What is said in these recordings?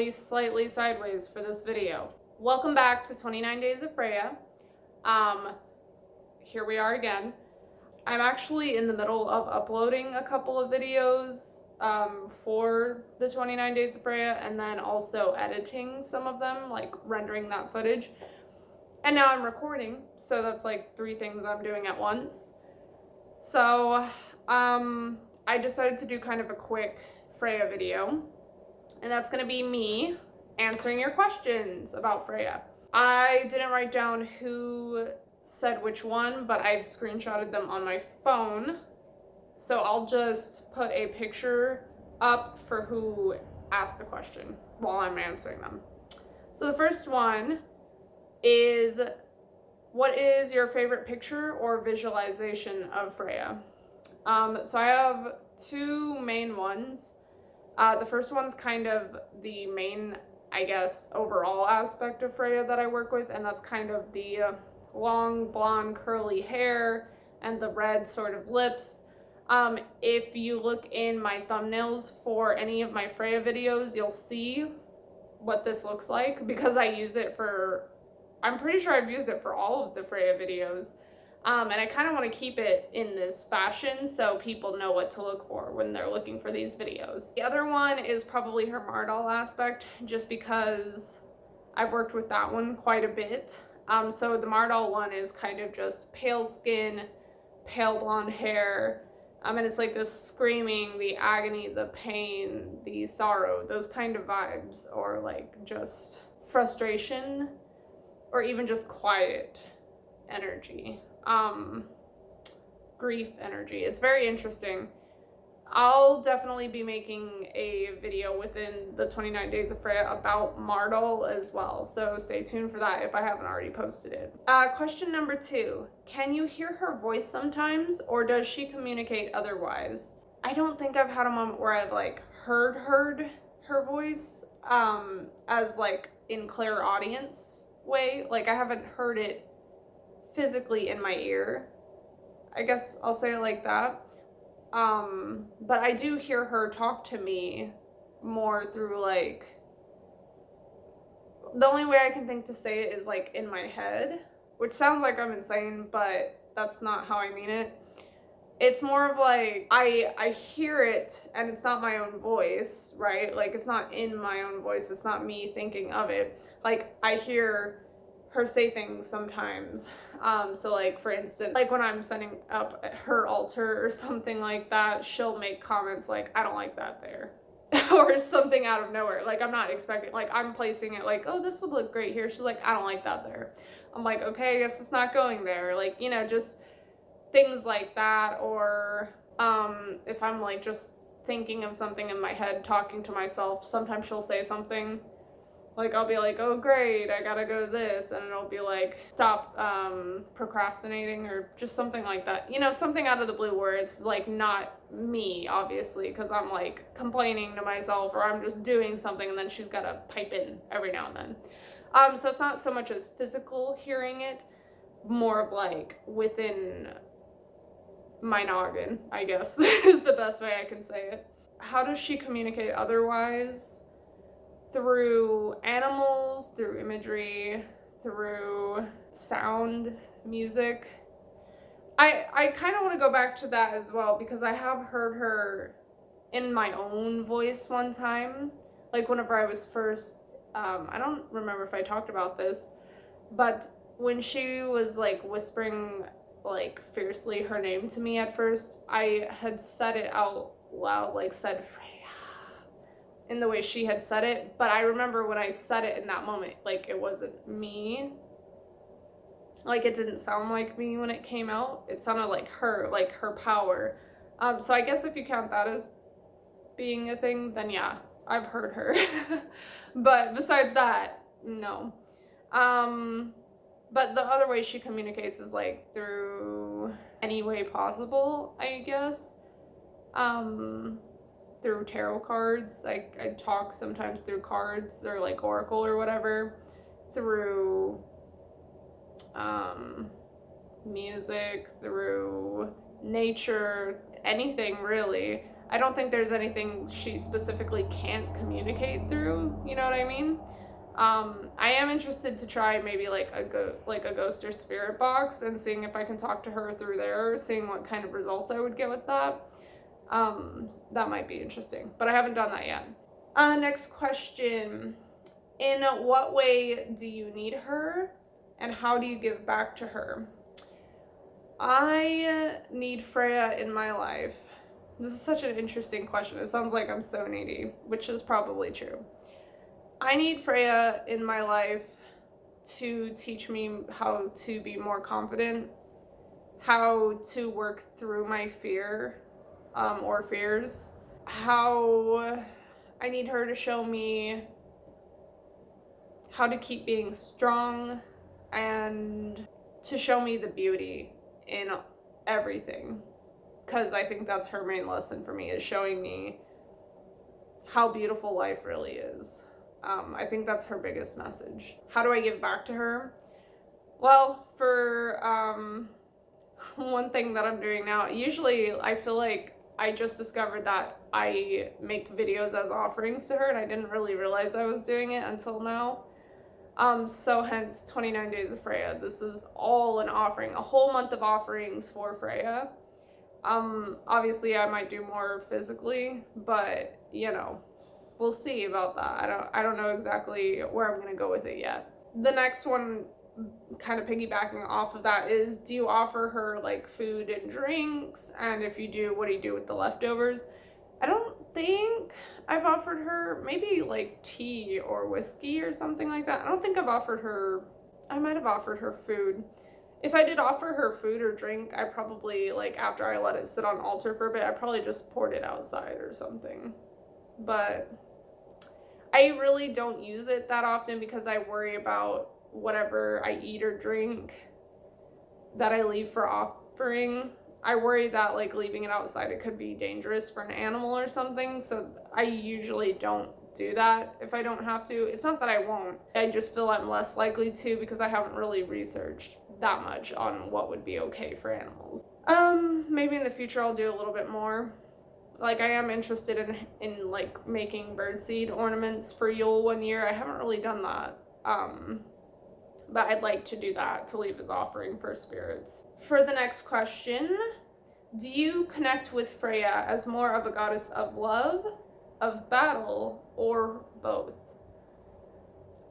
be slightly sideways for this video. Welcome back to 29 Days of Freya. Here we are again. I'm actually in the middle of uploading a couple of videos for the 29 Days of Freya, and then also editing some of them, like rendering that footage. And now I'm recording, so that's like 3 things I'm doing at once. So I decided to do kind of a quick Freya video, and that's gonna be me answering your questions about Freya. I didn't write down who said which one, but I've screenshotted them on my phone, so I'll just put a picture up for who asked the question while I'm answering them. So the first one is, what is your favorite picture or visualization of Freya? So I have 2 main ones. The first one's kind of the main, I guess, overall aspect of Freya that I work with, and that's kind of the long blonde curly hair and the red sort of lips. If you look in my thumbnails for any of my Freya videos, you'll see what this looks like, because I use it for, I'm pretty sure I've used it for all of the Freya videos. And I kind of want to keep it in this fashion so people know what to look for when they're looking for these videos. The other one is probably her Mardal aspect, just because I've worked with that one quite a bit. So the Mardal one is kind of just pale skin, pale blonde hair, and it's like the screaming, the agony, the pain, the sorrow, those kind of vibes, or like just frustration, or even just quiet energy, grief energy. It's very interesting. I'll definitely be making a video within the 29 Days of Freya about Mardal as well, so stay tuned for that if I haven't already posted it. Question number 2. Can you hear her voice sometimes, or does she communicate otherwise? I don't think I've had a moment where I've like heard her voice as like in clairaudience way. Like I haven't heard it physically in my ear. I guess I'll say it like that. But I do hear her talk to me more through like, the only way I can think to say it is like in my head, which sounds like I'm insane, but that's not how I mean it. It's more of like, I hear it and it's not my own voice, right? Like it's not in my own voice. It's not me thinking of it. Like I hear her say things sometimes. So like for instance, like when I'm setting up her altar or something like that, she'll make comments like, I don't like that there. Or something out of nowhere. Like I'm not expecting, like I'm placing it like, oh, this would look great here. She's like, I don't like that there. I'm like, okay, I guess it's not going there. Like, you know, just things like that. Or if I'm like just thinking of something in my head, talking to myself, sometimes she'll say something. Like, I'll be like, oh, great, I gotta go this, and it'll be like, stop procrastinating, or just something like that. You know, something out of the blue where it's like not me, obviously, because I'm like complaining to myself, or I'm just doing something, and then she's gotta pipe in every now and then. So it's not so much as physical hearing it, more of like within my noggin, I guess, is the best way I can say it. How does she communicate otherwise? Through animals, through imagery, through sound, music. I kind of want to go back to that as well, because I have heard her in my own voice one time, like whenever I was first, I don't remember if I talked about this, but when she was like whispering like fiercely her name to me at first, I had said it out loud, like said Freya, in the way she had said it, but I remember when I said it in that moment, like it wasn't me. Like it didn't sound like me when it came out. It sounded like her power. So I guess if you count that as being a thing, then yeah, I've heard her. But besides that, no. But the other way she communicates is like through any way possible, I guess. Through tarot cards. I talk sometimes through cards, or like oracle or whatever, through music, through nature, anything really. I don't think there's anything she specifically can't communicate through, you know what I mean? I am interested to try maybe like a ghost or spirit box and seeing if I can talk to her through there, seeing what kind of results I would get with that. That might be interesting, but I haven't done that yet. Next question. In what way do you need her, and how do you give back to her? I need Freya in my life. This is such an interesting question. It sounds like I'm so needy, which is probably true. I need Freya in my life to teach me how to be more confident, how to work through my fear, or fears, how I need her to show me how to keep being strong and to show me the beauty in everything. Because I think that's her main lesson for me, is showing me how beautiful life really is. I think that's her biggest message. How do I give back to her? Well, for one thing that I'm doing now, usually I feel like I just discovered that I make videos as offerings to her, and I didn't really realize I was doing it until now. So hence 29 Days of Freya. This is all an offering, a whole month of offerings for Freya. Obviously I might do more physically, but you know, we'll see about that. I don't know exactly where I'm gonna go with it yet. The next one, kind of piggybacking off of that, is do you offer her like food and drinks? And if you do, what do you do with the leftovers? I don't think I've offered her, maybe like tea or whiskey or something like that. I don't think I've offered her, I might have offered her food. If I did offer her food or drink, I probably, like after I let it sit on altar for a bit, I probably just poured it outside or something. But I really don't use it that often because I worry about whatever I eat or drink that I leave for offering. I worry that like leaving it outside, it could be dangerous for an animal or something. So I usually don't do that if I don't have to. It's not that I won't. I just feel I'm less likely to because I haven't really researched that much on what would be okay for animals. Maybe in the future I'll do a little bit more. Like I am interested in like making birdseed ornaments for Yule one year. I haven't really done that. But I'd like to do that to leave as offering for spirits. For the next question, do you connect with Freya as more of a goddess of love, of battle, or both?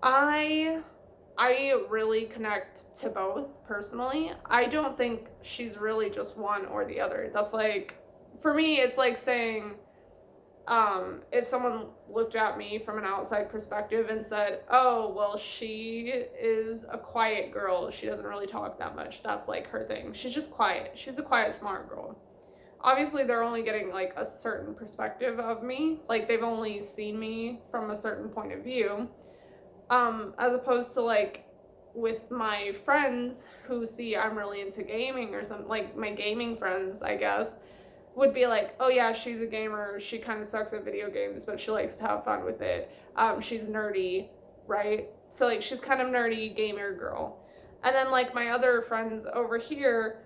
I really connect to both personally. I don't think she's really just one or the other. That's like, for me, it's like saying, if someone looked at me from an outside perspective and said, oh, well, she is a quiet girl, she doesn't really talk that much, that's like her thing. She's just quiet. She's the quiet, smart girl. Obviously, they're only getting like a certain perspective of me. Like they've only seen me from a certain point of view. As opposed to like with my friends who see I'm really into gaming or something, like my gaming friends, I guess, would be like, oh yeah, she's a gamer, she kind of sucks at video games, but she likes to have fun with it. She's nerdy, right? So like she's kind of nerdy gamer girl. And then like my other friends over here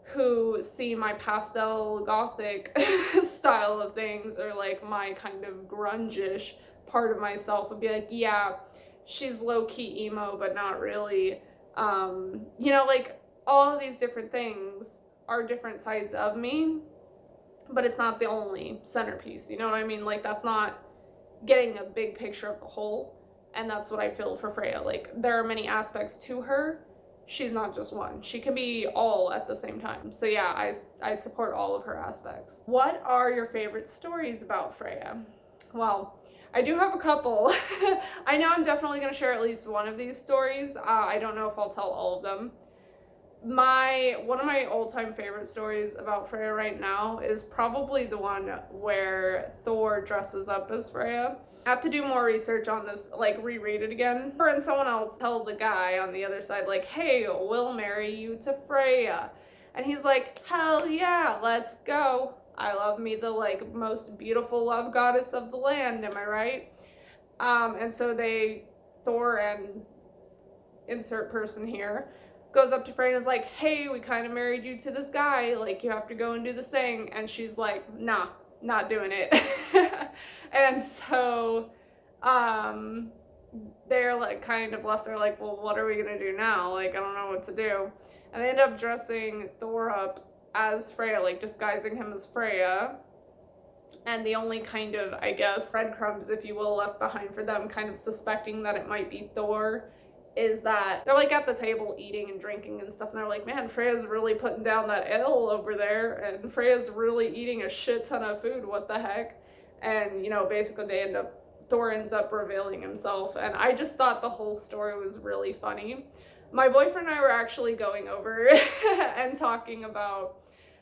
who see my pastel gothic style of things, or like my kind of grunge-ish part of myself, would be like, yeah, she's low-key emo, but not really. You know, like all of these different things are different sides of me, but it's not the only centerpiece, you know what I mean? Like that's not getting a big picture of the whole, and that's what I feel for Freya. Like there are many aspects to her. She's not just one. She can be all at the same time. So yeah, I support all of her aspects. What are your favorite stories about Freya? Well, I do have a couple. I know I'm definitely going to share at least one of these stories. I don't know if I'll tell all of them. One of my all-time favorite stories about Freya right now is probably the one where Thor dresses up as Freya. I have to do more research on this, like reread it again. Her and someone else tell the guy on the other side, like, hey, we'll marry you to Freya. And he's like, hell yeah, let's go. I love me the like most beautiful love goddess of the land, am I right? And so Thor and insert person here, goes up to Freya and is like, hey, we kind of married you to this guy, like you have to go and do this thing. And she's like, nah, not doing it. And so they're like kind of left there like, well, what are we gonna do now? Like, I don't know what to do. And they end up dressing Thor up as Freya, like disguising him as Freya. And the only kind of, I guess, breadcrumbs, if you will, left behind for them kind of suspecting that it might be Thor is that they're like at the table eating and drinking and stuff, and they're like, man, Freya's really putting down that ale over there, and Freya's really eating a shit ton of food, what the heck? And, you know, basically Thor ends up revealing himself, and I just thought the whole story was really funny. My boyfriend and I were actually going over and talking about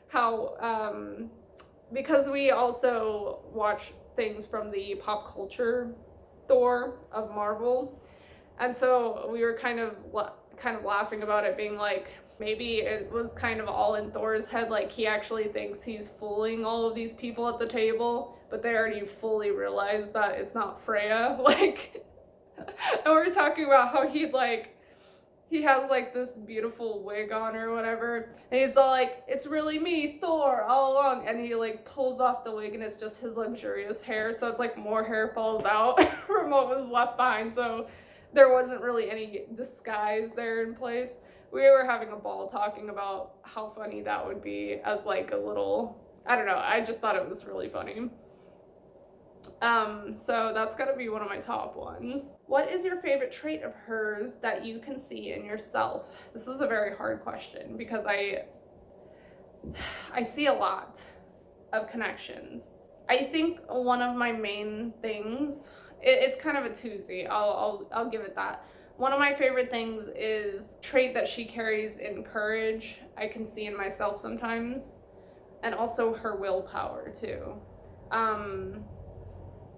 how, because we also watch things from the pop culture Thor of Marvel, and so we were kind of laughing about it, being like, maybe it was kind of all in Thor's head, like he actually thinks he's fooling all of these people at the table, but they already fully realized that it's not Freya. Like, and we're talking about how he has like this beautiful wig on or whatever, and he's all like, it's really me, Thor, all along, and he like pulls off the wig and it's just his luxurious hair, so it's like more hair falls out from what was left behind, so there wasn't really any disguise there in place. We were having a ball talking about how funny that would be as like a little, I don't know, I just thought it was really funny. So that's gotta be one of my top ones. What is your favorite trait of hers that you can see in yourself? This is a very hard question because I see a lot of connections. I think one of my main things, it's kind of a twosie, I'll give it that. One of my favorite things is trait that she carries in courage. I can see in myself sometimes, and also her willpower too.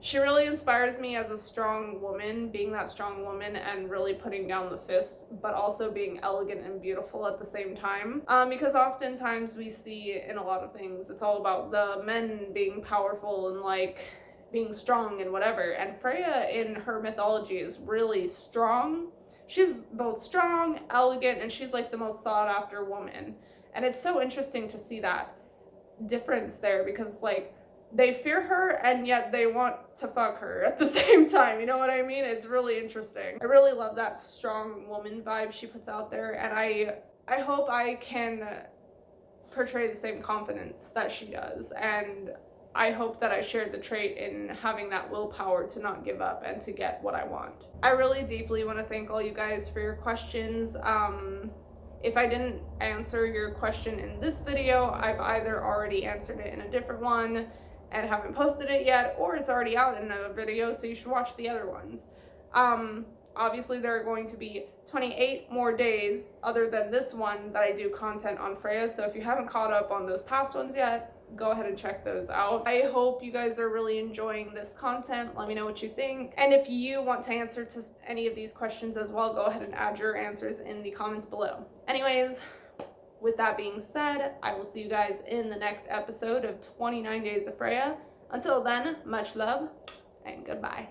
She really inspires me as a strong woman, being that strong woman and really putting down the fist, but also being elegant and beautiful at the same time. Because oftentimes we see in a lot of things, it's all about the men being powerful and like being strong and whatever. And Freya in her mythology is really strong. She's both strong, elegant, and she's like the most sought after woman. And it's so interesting to see that difference there because like, they fear her and yet they want to fuck her at the same time, you know what I mean? It's really interesting. I really love that strong woman vibe she puts out there, and I hope I can portray the same confidence that she does, and I hope that I shared the trait in having that willpower to not give up and to get what I want. I really deeply want to thank all you guys for your questions. If I didn't answer your question in this video, I've either already answered it in a different one and haven't posted it yet, or it's already out in a video, so you should watch the other ones. Obviously there are going to be 28 more days other than this one that I do content on Freyas, so if you haven't caught up on those past ones yet, go ahead and check those out. I hope you guys are really enjoying this content. Let me know what you think. And if you want to answer to any of these questions as well, go ahead and add your answers in the comments below. Anyways, with that being said, I will see you guys in the next episode of 29 Days of Freya. Until then, much love and goodbye.